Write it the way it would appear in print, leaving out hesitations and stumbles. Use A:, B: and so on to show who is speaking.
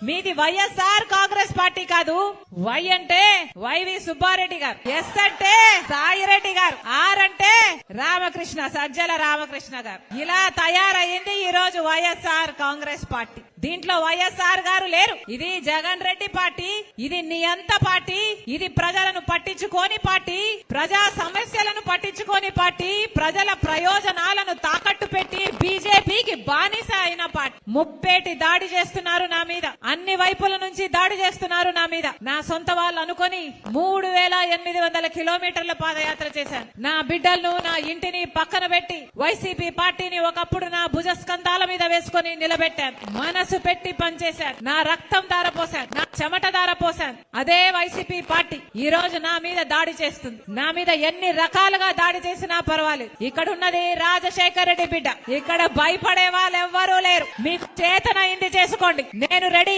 A: మీది వైఎస్ఆర్ కాంగ్రెస్ పార్టీ కాదు. వై అంటే వైవి సుబ్బారెడ్డి గారు, ఎస్ అంటే సాయిరెడ్డి గారు, ఆర్ అంటే రామకృష్ణ, సజ్జల రామకృష్ణ గారు. ఇలా తయారైంది ఈ రోజు వైఎస్ఆర్ కాంగ్రెస్ పార్టీ. దీంట్లో వైఎస్ఆర్ గారు లేరు. ఇది జగన్ రెడ్డి పార్టీ, ఇది నియంత పార్టీ, ఇది ప్రజలను పట్టించుకోని పార్టీ, ప్రజా సమస్యలను పట్టించుకోని పార్టీ, ప్రజల ప్రయోజనాలను తాకట్టు పెట్టి బీజేపీకి బానిస అయిన పార్టీ. ముప్పేటి దాడి చేస్తున్నారు నా మీద, అన్ని వైపుల నుంచి దాడి చేస్తున్నారు నా మీద. నా సొంత వాళ్ళు అనుకుని 3800 కిలోమీటర్ల పాదయాత్ర చేశాను. నా బిడ్డలను, నా ఇంటిని పక్కన పెట్టి వైసీపీ పార్టీని ఒకప్పుడు నా భుజస్కంధాల మీద వేసుకుని నిలబెట్టాను. మనసు పెట్టి పనిచేశాను. నా రక్తం ధారపోశాను, నా చెమట ధారపోశాను. అదే వైసీపీ పార్టీ ఈ రోజు నా మీద దాడి చేస్తుంది. నా మీద ఎన్ని రకాలుగా దాడి చేసినా పర్వాలేదు. ఇక్కడ ఉన్నది రాజశేఖర రెడ్డి బిడ్డ. ఇక్కడ భయపడే వాళ్ళు ఎవ్వరూ లేరు. మీకు చేతనైంది చేసుకోండి, నేను రెడీ.